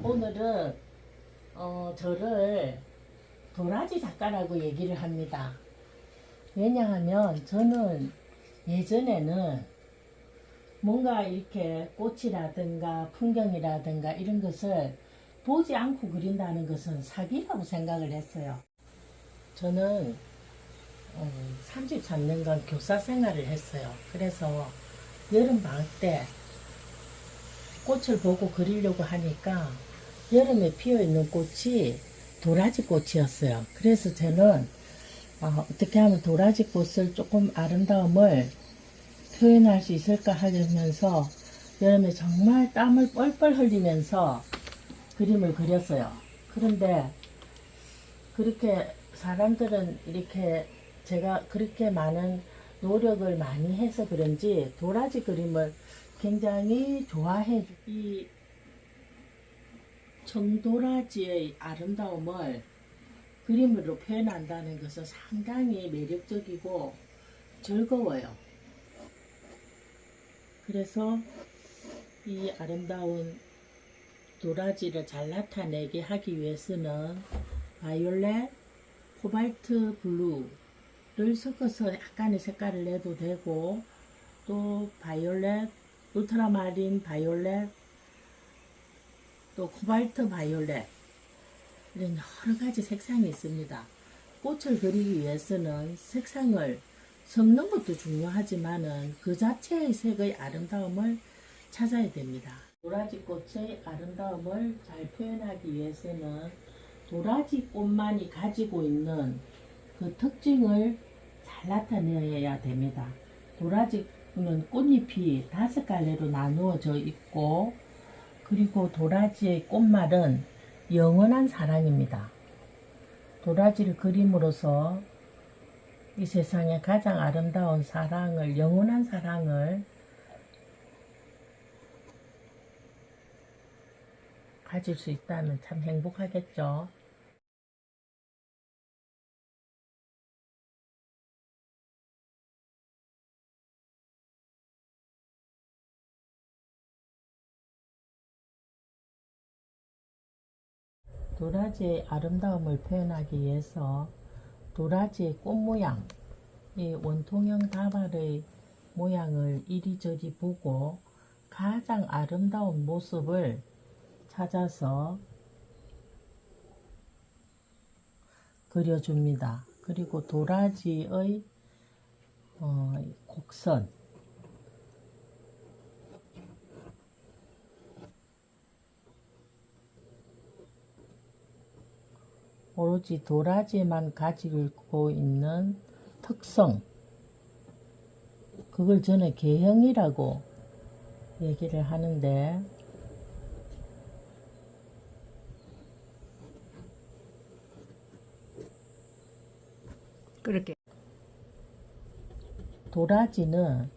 오늘은 저를 도라지 작가라고 얘기를 합니다. 왜냐하면 저는 예전에는 뭔가 이렇게 꽃이라든가 풍경이라든가 이런 것을 보지 않고 그린다는 것은 사기라고 생각을 했어요. 저는 33년간 교사 생활을 했어요. 그래서 여름 방학 때 꽃을 보고 그리려고 하니까 여름에 피어있는 꽃이 도라지 꽃이었어요. 그래서 저는 어떻게 하면 도라지 꽃을 조금 아름다움을 표현할 수 있을까 하면서 여름에 정말 땀을 뻘뻘 흘리면서 그림을 그렸어요. 그런데 그렇게 사람들은 이렇게 제가 그렇게 많은 노력을 많이 해서 그런지 도라지 그림을 굉장히 좋아해. 이 청도라지의 아름다움을 그림으로 표현한다는 것은 상당히 매력적이고 즐거워요. 그래서 이 아름다운 도라지를 잘 나타내게 하기 위해서는 바이올렛, 코발트 블루를 섞어서 약간의 색깔을 내도 되고, 또 바이올렛, 울트라마린 바이올렛, 또 코발트 바이올렛, 이런 여러 가지 색상이 있습니다. 꽃을 그리기 위해서는 색상을 섞는 것도 중요하지만은 그 자체의 색의 아름다움을 찾아야 됩니다. 도라지 꽃의 아름다움을 잘 표현하기 위해서는 도라지 꽃만이 가지고 있는 그 특징을 잘 나타내야 됩니다. 도라지는 꽃잎이 5갈래로 나누어져 있고, 그리고 도라지의 꽃말은 영원한 사랑입니다. 도라지를 그림으로써 이 세상에 가장 아름다운 사랑을, 영원한 사랑을 가질 수 있다면 참 행복하겠죠. 도라지의 아름다움을 표현하기 위해서 도라지의 꽃 모양, 이 원통형 다발의 모양을 이리저리 보고 가장 아름다운 모습을 찾아서 그려줍니다. 그리고 도라지의 곡선, 오로지 도라지만 가지고 있는 특성, 그걸 저는 개형이라고 얘기를 하는데, 그렇게 도라지는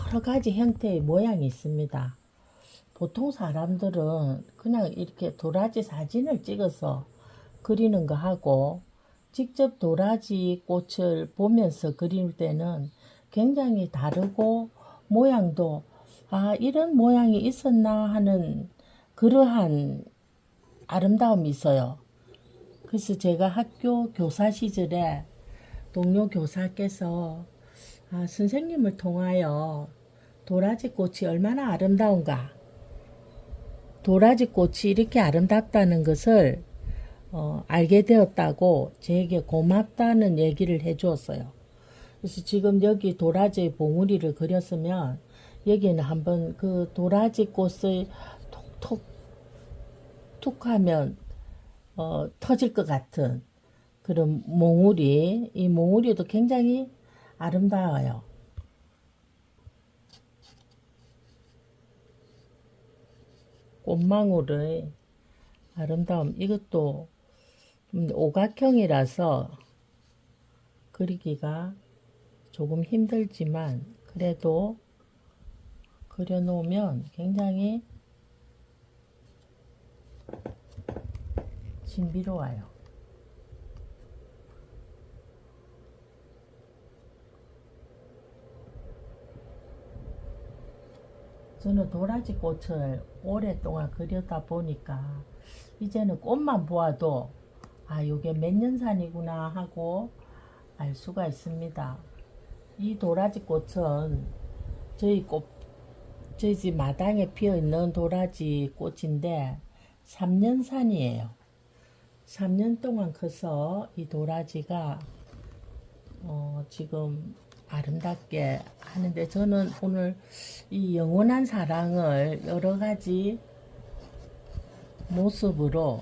여러 가지 형태의 모양이 있습니다. 보통 사람들은 그냥 이렇게 도라지 사진을 찍어서 그리는 거 하고, 직접 도라지 꽃을 보면서 그릴 때는 굉장히 다르고, 모양도 이런 모양이 있었나 하는 그러한 아름다움이 있어요. 그래서 제가 학교 교사 시절에 동료 교사께서 선생님을 통하여 도라지 꽃이 얼마나 아름다운가, 도라지 꽃이 이렇게 아름답다는 것을 알게 되었다고 저에게 고맙다는 얘기를 해 주었어요. 그래서 지금 여기 도라지 봉우리를 그렸으면 여기는 한번 그 도라지 꽃을 톡톡 툭 하면 터질 것 같은 그런 몽우리, 이 몽우리도 굉장히 아름다워요. 꽃망울의 아름다움, 이것도 오각형이라서 그리기가 조금 힘들지만 그래도 그려놓으면 굉장히 신비로워요. 저는 도라지 꽃을 오랫동안 그려다 보니까 이제는 꽃만 보아도 아, 요게 몇 년산이구나 하고 알 수가 있습니다. 이 도라지 꽃은 저희 집 마당에 피어 있는 도라지 꽃인데 3년산이에요. 3년 동안 커서 이 도라지가 지금 아름답게 하는데, 저는 오늘 이 영원한 사랑을 여러 가지 모습으로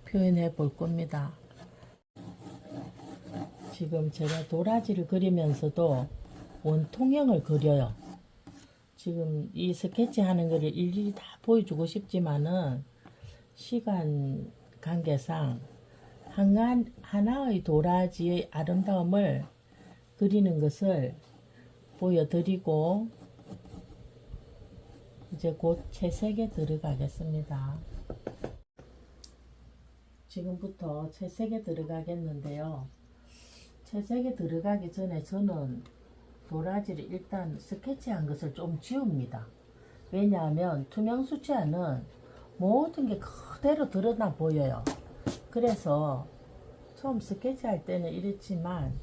표현해 볼 겁니다. 지금 제가 도라지를 그리면서도 원통형을 그려요. 지금 이 스케치 하는 거를 일일이 다 보여주고 싶지만은 시간 관계상 하나의 도라지의 아름다움을 그리는 것을 보여드리고 이제 곧 채색에 들어가겠습니다. 지금부터 채색에 들어가겠는데요. 채색에 들어가기 전에 저는 도라지를 일단 스케치한 것을 좀 지웁니다. 왜냐하면 투명 수채화는 모든 게 그대로 드러나 보여요. 그래서 처음 스케치할 때는 이렇지만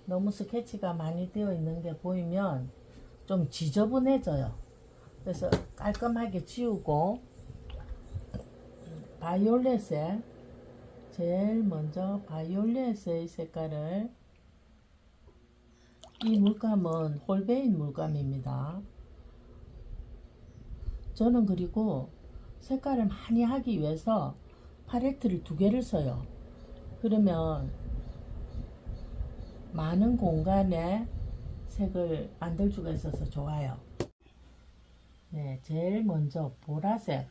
너무 스케치가 많이 되어 있는 게 보이면 좀 지저분해져요. 그래서 깔끔하게 지우고 바이올렛에 제일 먼저 바이올렛의 색깔을, 이 물감은 홀베인 물감입니다. 저는 그리고 색깔을 많이 하기 위해서 팔레트를 2개를 써요. 그러면 많은 공간에 색을 만들 수가 있어서 좋아요. 네, 제일 먼저 보라색,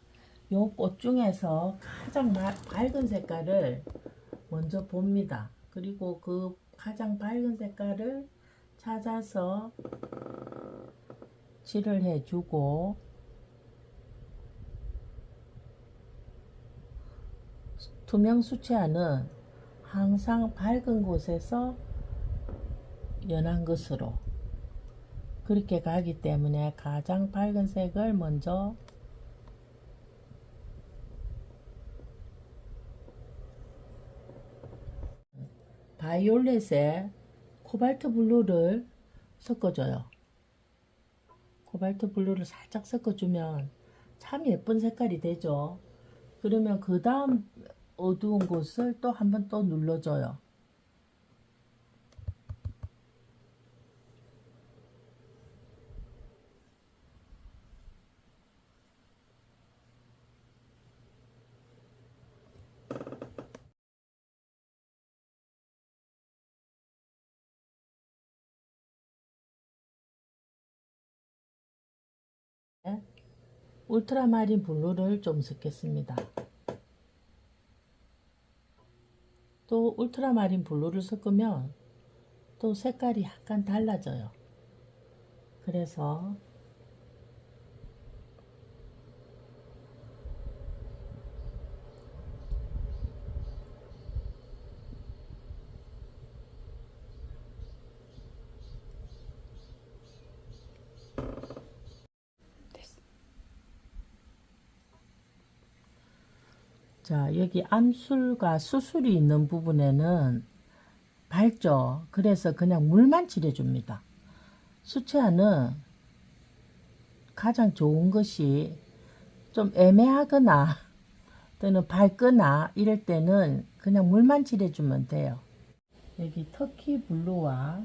요 꽃 중에서 가장 밝은 색깔을 먼저 봅니다. 그리고 그 가장 밝은 색깔을 찾아서 칠을 해주고, 투명 수채화는 항상 밝은 곳에서 연한 것으로 그렇게 가기 때문에 가장 밝은 색을 먼저 바이올렛에 코발트 블루를 섞어줘요. 코발트 블루를 살짝 섞어주면 참 예쁜 색깔이 되죠. 그러면 그 다음 어두운 곳을 또 한 번 또 눌러줘요. 울트라마린 블루를 좀 섞겠습니다. 또 울트라마린 블루를 섞으면 또 색깔이 약간 달라져요. 그래서 자, 여기 암술과 수술이 있는 부분에는 밝죠. 그래서 그냥 물만 칠해줍니다. 수채화는 가장 좋은 것이 좀 애매하거나 또는 밝거나 이럴 때는 그냥 물만 칠해주면 돼요. 여기 터키 블루와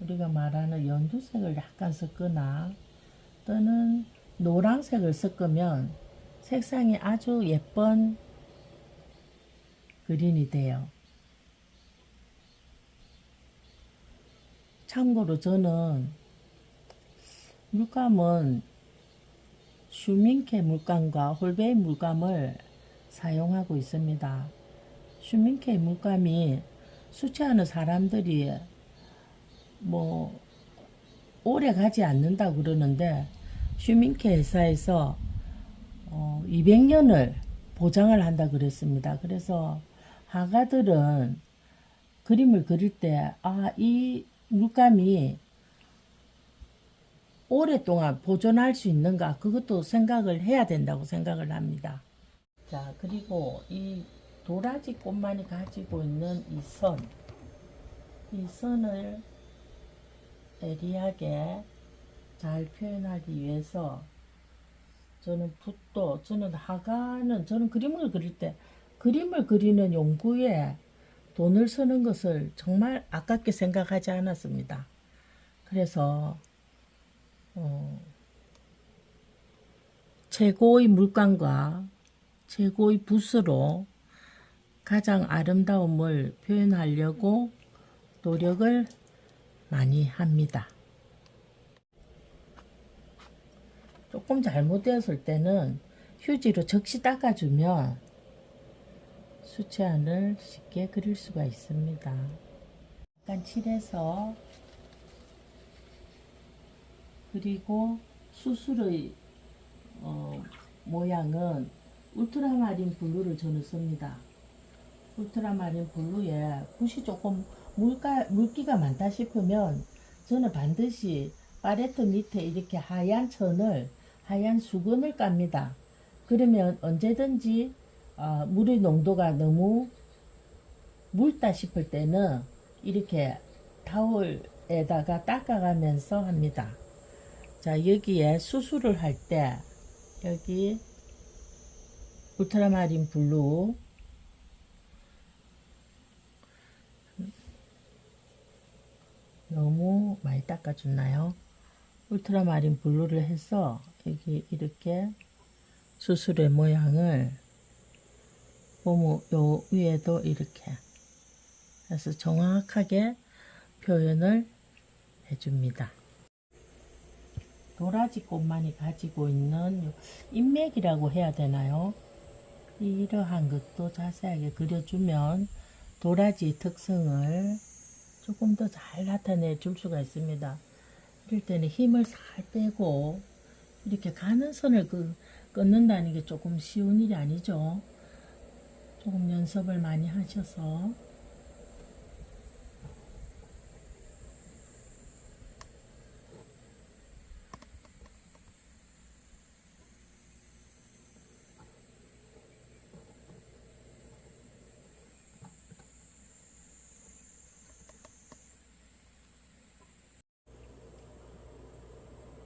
우리가 말하는 연두색을 약간 섞거나 또는 노란색을 섞으면 색상이 아주 예쁜 그린이 돼요. 참고로 저는 물감은 슈밍케 물감과 홀베인 물감을 사용하고 있습니다. 슈밍케 물감이 수채하는 사람들이 뭐 오래 가지 않는다 그러는데, 슈밍케 회사에서 200년을 보장을 한다 그랬습니다. 그래서 화가들은 그림을 그릴 때 이 물감이 오랫동안 보존할 수 있는가, 그것도 생각을 해야 된다고 생각을 합니다. 자, 그리고 이 도라지 꽃만이 가지고 있는 이 선을 예리하게 잘 표현하기 위해서 저는 붓도, 저는 화가는, 저는 그림을 그릴 때 그림을 그리는 연구에 돈을 쓰는 것을 정말 아깝게 생각하지 않았습니다. 그래서 최고의 물감과 최고의 붓으로 가장 아름다움을 표현하려고 노력을 많이 합니다. 조금 잘못되었을 때는 휴지로 적시 닦아주면 수채화를 쉽게 그릴 수가 있습니다. 약간 칠해서, 그리고 수술의 모양은 울트라마린 블루를 저는 씁니다. 울트라마린 블루에 붓이 조금 물기가 많다 싶으면 저는 반드시 팔레트 밑에 이렇게 하얀 수건을 깝니다. 그러면 언제든지 물의 농도가 너무 묽다 싶을 때는 이렇게 타올에다가 닦아가면서 합니다. 자, 여기에 수술을 할 때 여기 울트라마린 블루, 너무 많이 닦아줬나요? 울트라마린 블루를 해서 여기 이렇게 수술의 모양을 보면 요 위에도 이렇게 해서 정확하게 표현을 해줍니다. 도라지 꽃만이 가지고 있는 인맥이라고 해야 되나요? 이러한 것도 자세하게 그려주면 도라지 특성을 조금 더 잘 나타내 줄 수가 있습니다. 이럴 때는 힘을 살 빼고 이렇게 가는 선을 끊는다는 게 조금 쉬운 일이 아니죠. 조금 연습을 많이 하셔서.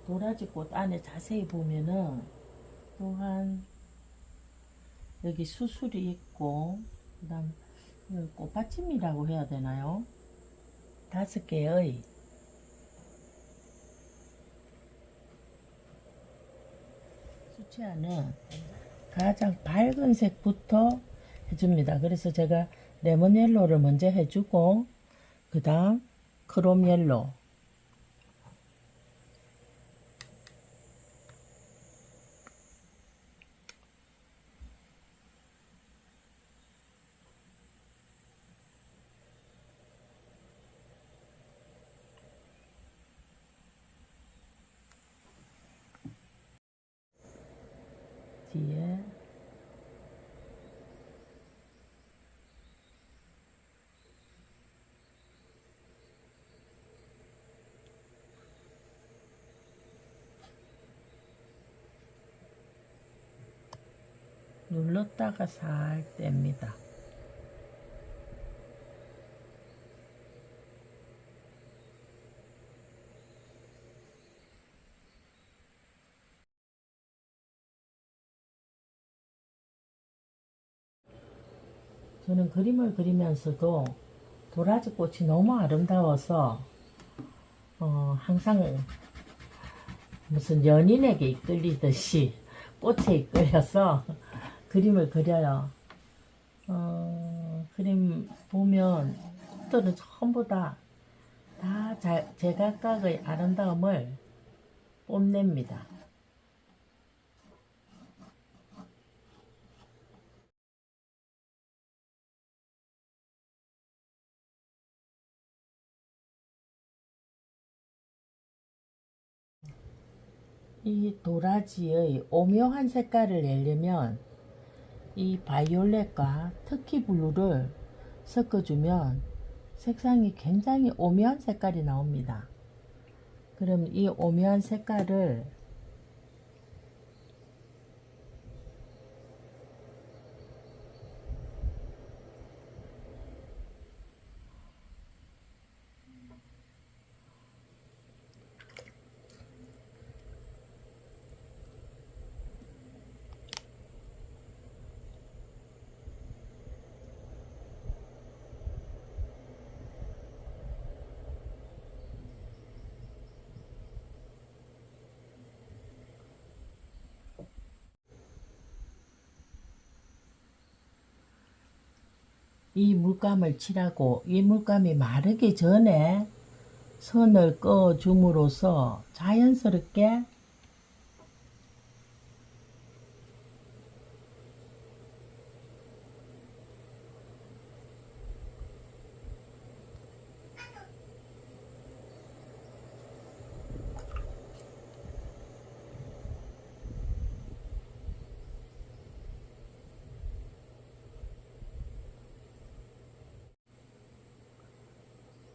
도라지꽃 안에 자세히 보면은 또한 여기 수술이 있고, 그 다음 꽃받침이라고 해야 되나요? 5개의 수채화는 가장 밝은 색부터 해줍니다. 그래서 제가 레몬 옐로우를 먼저 해주고, 그 다음 크롬 옐로우, 뒤에 눌렀다가 살 뗍니다. 저는 그림을 그리면서도 도라지 꽃이 너무 아름다워서 항상 무슨 연인에게 이끌리듯이 꽃에 이끌려서 그림을 그려요. 그림 보면 꽃들은 전부 다 제각각의 아름다움을 뽐냅니다. 이 도라지의 오묘한 색깔을 내려면 이 바이올렛과 터키 블루를 섞어주면 색상이 굉장히 오묘한 색깔이 나옵니다. 그럼 이 오묘한 색깔을 이 물감을 칠하고 이 물감이 마르기 전에 선을 그어 줌으로써 자연스럽게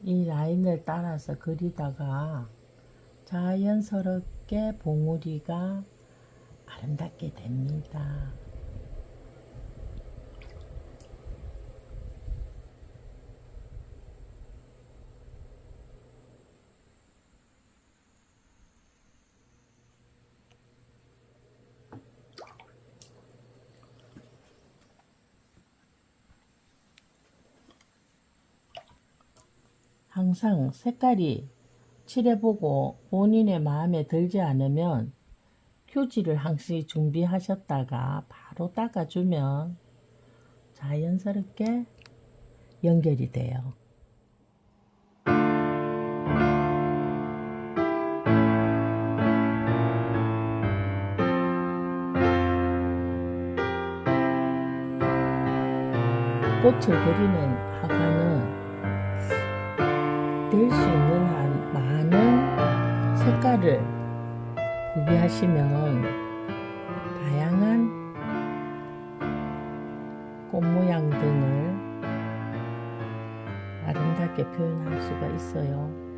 이 라인을 따라서 그리다가 자연스럽게 봉우리가 아름답게 됩니다. 항상 색깔이 칠해보고 본인의 마음에 들지 않으면 휴지를 항상 준비하셨다가 바로 닦아주면 자연스럽게 연결이 돼요. 꽃을 그리는 화가는 될 수 있는 한 많은 색깔을 구비하시면 다양한 꽃 모양 등을 아름답게 표현할 수가 있어요.